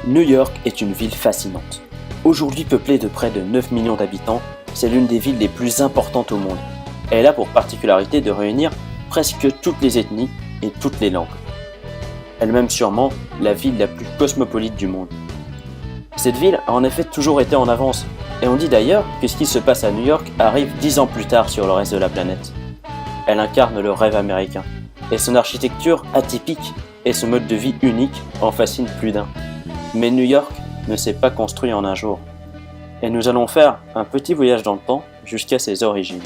New York est une ville fascinante. Aujourd'hui peuplée de près de 9 millions d'habitants, c'est l'une des villes les plus importantes au monde. Elle a pour particularité de réunir presque toutes les ethnies et toutes les langues. Elle-même sûrement la ville la plus cosmopolite du monde. Cette ville a en effet toujours été en avance, et on dit d'ailleurs que ce qui se passe à New York arrive 10 ans plus tard sur le reste de la planète. Elle incarne le rêve américain, et son architecture atypique et son mode de vie unique en fascinent plus d'un. Mais New York ne s'est pas construit en un jour, et nous allons faire un petit voyage dans le temps jusqu'à ses origines.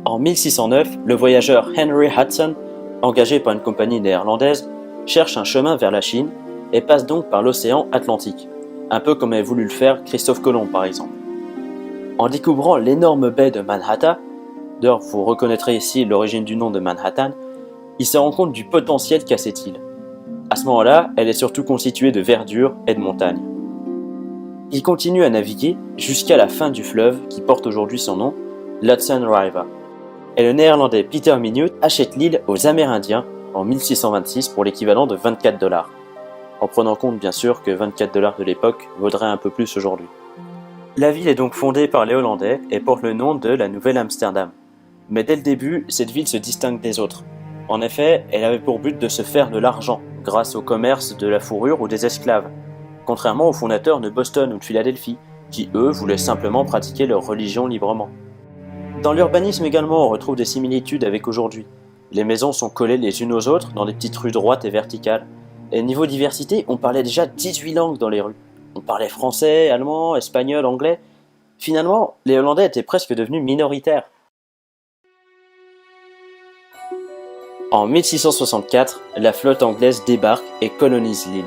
En 1609, le voyageur Henry Hudson, engagé par une compagnie néerlandaise, cherche un chemin vers la Chine et passe donc par l'océan Atlantique, un peu comme avait voulu le faire Christophe Colomb par exemple. En découvrant l'énorme baie de Manhattan, d'ailleurs vous reconnaîtrez ici l'origine du nom de Manhattan, il se rend compte du potentiel qu'a cette île. À ce moment-là, elle est surtout constituée de verdure et de montagnes. Il continue à naviguer jusqu'à la fin du fleuve qui porte aujourd'hui son nom, l'Hudson River. Et le néerlandais Peter Minuit achète l'île aux Amérindiens en 1626 pour l'équivalent de 24 $, en prenant compte bien sûr que 24 $ de l'époque vaudraient un peu plus aujourd'hui. La ville est donc fondée par les Hollandais et porte le nom de la Nouvelle-Amsterdam. Mais dès le début, cette ville se distingue des autres. En effet, elle avait pour but de se faire de l'argent grâce au commerce de la fourrure ou des esclaves, contrairement aux fondateurs de Boston ou de Philadelphie, qui eux voulaient simplement pratiquer leur religion librement. Dans l'urbanisme également, on retrouve des similitudes avec aujourd'hui. Les maisons sont collées les unes aux autres dans des petites rues droites et verticales. Et niveau diversité, on parlait déjà 18 langues dans les rues. On parlait français, allemand, espagnol, anglais. Finalement, les Hollandais étaient presque devenus minoritaires. En 1664, la flotte anglaise débarque et colonise l'île.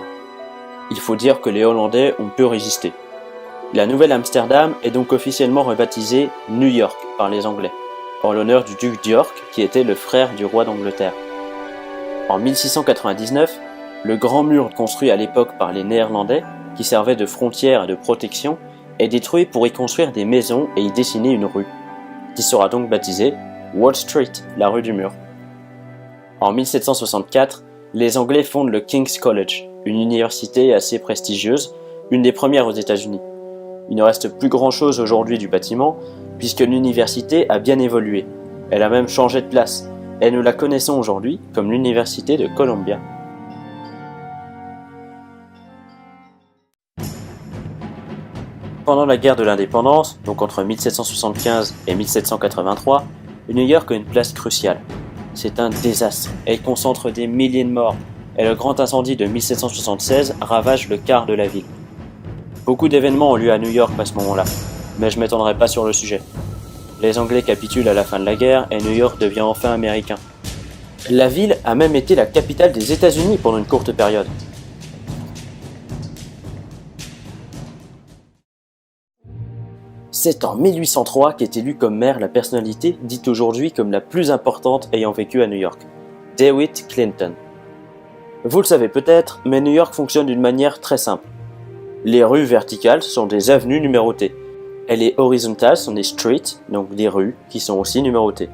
Il faut dire que les Hollandais ont peu résisté. La Nouvelle-Amsterdam est donc officiellement rebaptisée New York par les Anglais, en l'honneur du duc d'York qui était le frère du roi d'Angleterre. En 1699, le grand mur construit à l'époque par les Néerlandais, qui servait de frontière et de protection, est détruit pour y construire des maisons et y dessiner une rue, qui sera donc baptisée Wall Street, la rue du mur. En 1764, les Anglais fondent le King's College, une université assez prestigieuse, une des premières aux États-Unis. Il ne reste plus grand-chose aujourd'hui du bâtiment, puisque l'université a bien évolué. Elle a même changé de place, et nous la connaissons aujourd'hui comme l'université de Columbia. Pendant la guerre de l'indépendance, donc entre 1775 et 1783, New York a une place cruciale. C'est un désastre, elle concentre des milliers de morts, et le grand incendie de 1776 ravage le quart de la ville. Beaucoup d'événements ont lieu à New York à ce moment-là, mais je ne m'étendrai pas sur le sujet. Les Anglais capitulent à la fin de la guerre et New York devient enfin américain. La ville a même été la capitale des États-Unis pendant une courte période. C'est en 1803 qu'est élue comme maire la personnalité dite aujourd'hui comme la plus importante ayant vécu à New York, DeWitt Clinton. Vous le savez peut-être, mais New York fonctionne d'une manière très simple. Les rues verticales sont des avenues numérotées, et les horizontales sont des streets, donc des rues, qui sont aussi numérotées.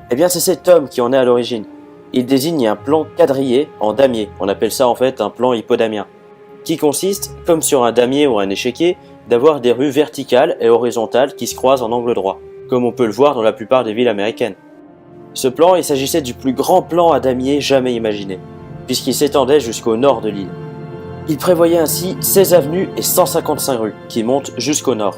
Eh bien c'est cet homme qui en est à l'origine. Il désigne un plan quadrillé en damier, on appelle ça en fait un plan hippodamien, qui consiste, comme sur un damier ou un échiquier, d'avoir des rues verticales et horizontales qui se croisent en angle droit, comme on peut le voir dans la plupart des villes américaines. Ce plan, il s'agissait du plus grand plan à damier jamais imaginé, puisqu'il s'étendait jusqu'au nord de l'île. Il prévoyait ainsi 16 avenues et 155 rues qui montent jusqu'au nord,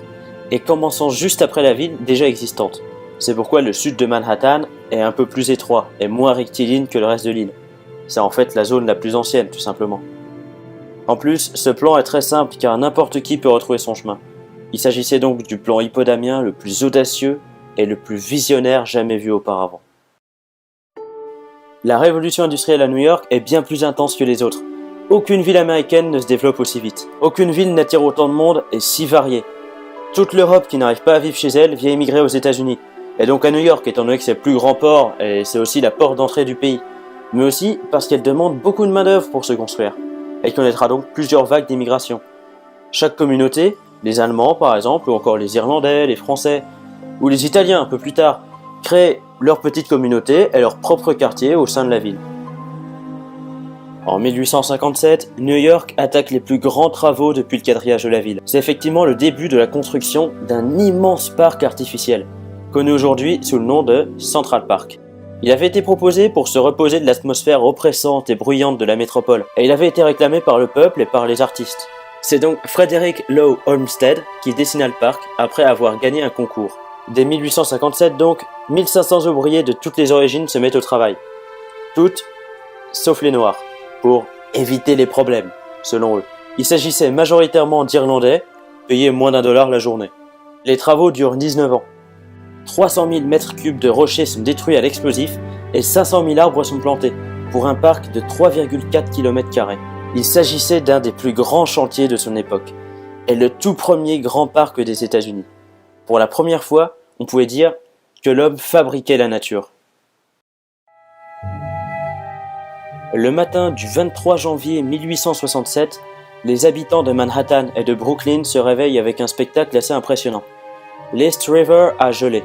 et commençant juste après la ville déjà existante. C'est pourquoi le sud de Manhattan est un peu plus étroit et moins rectiligne que le reste de l'île. C'est en fait la zone la plus ancienne, tout simplement. En plus, ce plan est très simple car n'importe qui peut retrouver son chemin. Il s'agissait donc du plan hippodamien le plus audacieux et le plus visionnaire jamais vu auparavant. La révolution industrielle à New York est bien plus intense que les autres. Aucune ville américaine ne se développe aussi vite. Aucune ville n'attire autant de monde et si variée. Toute l'Europe qui n'arrive pas à vivre chez elle vient immigrer aux États-Unis. Et donc à New York, étant donné que c'est le plus grand port et c'est aussi la porte d'entrée du pays. Mais aussi parce qu'elle demande beaucoup de main-d'œuvre pour se construire. Elle connaîtra donc plusieurs vagues d'immigration. Chaque communauté, les Allemands par exemple, ou encore les Irlandais, les Français, ou les Italiens un peu plus tard, créent leur petite communauté et leur propre quartier au sein de la ville. En 1857, New York attaque les plus grands travaux depuis le quadrillage de la ville. C'est effectivement le début de la construction d'un immense parc artificiel, connu aujourd'hui sous le nom de Central Park. Il avait été proposé pour se reposer de l'atmosphère oppressante et bruyante de la métropole, et il avait été réclamé par le peuple et par les artistes. C'est donc Frederick Law Olmsted qui dessina le parc après avoir gagné un concours. Dès 1857 donc, 1500 ouvriers de toutes les origines se mettent au travail. Toutes, sauf les Noirs, pour éviter les problèmes, selon eux. Il s'agissait majoritairement d'Irlandais, payés moins d'$1 la journée. Les travaux durent 19 ans. 300 000 mètres cubes de rochers sont détruits à l'explosif et 500 000 arbres sont plantés, pour un parc de 3,4 km². Il s'agissait d'un des plus grands chantiers de son époque, et le tout premier grand parc des États-Unis. Pour la première fois, on pouvait dire que l'homme fabriquait la nature. Le matin du 23 janvier 1867, les habitants de Manhattan et de Brooklyn se réveillent avec un spectacle assez impressionnant. L'East River a gelé.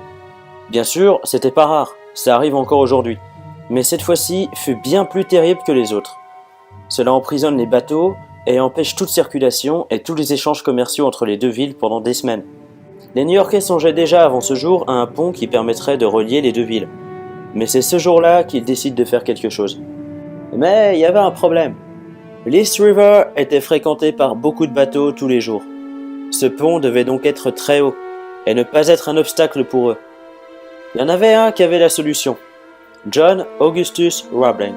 Bien sûr, c'était pas rare, ça arrive encore aujourd'hui, mais cette fois-ci fut bien plus terrible que les autres. Cela emprisonne les bateaux et empêche toute circulation et tous les échanges commerciaux entre les deux villes pendant des semaines. Les New-Yorkais songeaient déjà avant ce jour à un pont qui permettrait de relier les deux villes. Mais c'est ce jour-là qu'ils décident de faire quelque chose. Mais il y avait un problème. L'East River était fréquenté par beaucoup de bateaux tous les jours. Ce pont devait donc être très haut et ne pas être un obstacle pour eux. Il y en avait un qui avait la solution. John Augustus Roebling.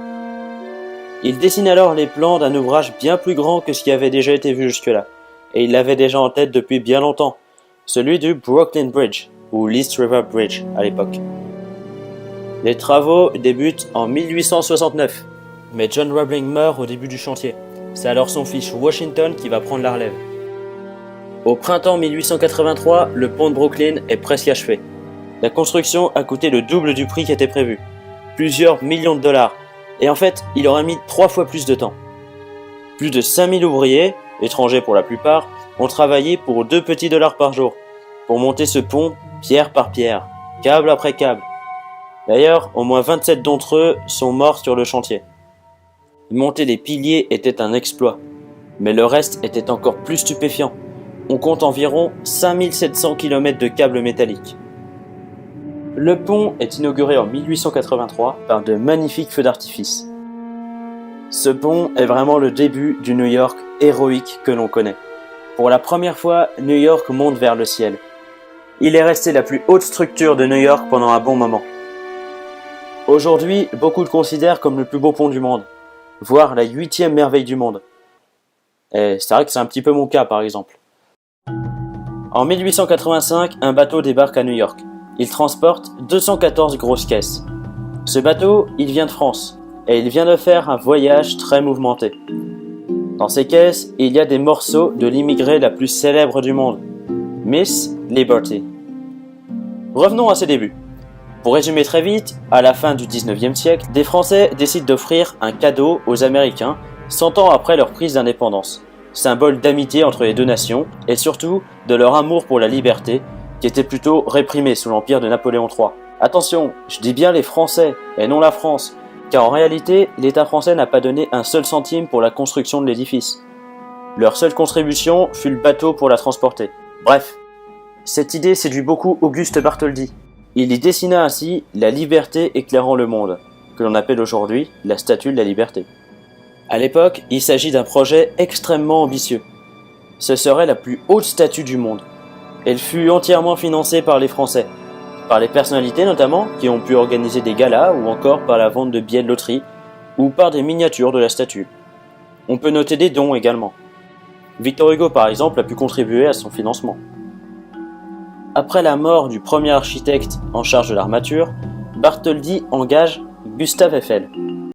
Il dessine alors les plans d'un ouvrage bien plus grand que ce qui avait déjà été vu jusque-là, et il l'avait déjà en tête depuis bien longtemps, celui du Brooklyn Bridge, ou l'East River Bridge à l'époque. Les travaux débutent en 1869, mais John Roebling meurt au début du chantier. C'est alors son fils Washington qui va prendre la relève. Au printemps 1883, le pont de Brooklyn est presque achevé. La construction a coûté le double du prix qui était prévu, plusieurs millions de dollars, et en fait, il aurait mis 3 fois plus de temps. Plus de 5000 ouvriers, étrangers pour la plupart, ont travaillé pour 2 petits dollars par jour, pour monter ce pont pierre par pierre, câble après câble. D'ailleurs, au moins 27 d'entre eux sont morts sur le chantier. Monter des piliers était un exploit, mais le reste était encore plus stupéfiant. On compte environ 5700 km de câbles métalliques. Le pont est inauguré en 1883 par de magnifiques feux d'artifice. Ce pont est vraiment le début du New York héroïque que l'on connaît. Pour la première fois, New York monte vers le ciel. Il est resté la plus haute structure de New York pendant un bon moment. Aujourd'hui, beaucoup le considèrent comme le plus beau pont du monde, voire la 8e merveille du monde. Et c'est vrai que c'est un petit peu mon cas par exemple. En 1885, un bateau débarque à New York. Il transporte 214 grosses caisses. Ce bateau, il vient de France, et il vient de faire un voyage très mouvementé. Dans ces caisses, il y a des morceaux de l'immigrée la plus célèbre du monde, Miss Liberty. Revenons à ses débuts. Pour résumer très vite, à la fin du 19e siècle, des Français décident d'offrir un cadeau aux Américains 100 ans après leur prise d'indépendance, symbole d'amitié entre les deux nations et surtout de leur amour pour la liberté, qui était plutôt réprimée sous l'empire de Napoléon III. Attention, je dis bien les Français et non la France, car en réalité, l'État français n'a pas donné un seul centime pour la construction de l'édifice. Leur seule contribution fut le bateau pour la transporter. Bref, cette idée séduit beaucoup Auguste Bartholdi. Il y dessina ainsi la liberté éclairant le monde, que l'on appelle aujourd'hui la Statue de la Liberté. À l'époque, il s'agit d'un projet extrêmement ambitieux. Ce serait la plus haute statue du monde. Elle fut entièrement financée par les Français, par les personnalités notamment, qui ont pu organiser des galas ou encore par la vente de billets de loterie, ou par des miniatures de la statue. On peut noter des dons également. Victor Hugo par exemple a pu contribuer à son financement. Après la mort du premier architecte en charge de l'armature, Bartholdi engage Gustave Eiffel.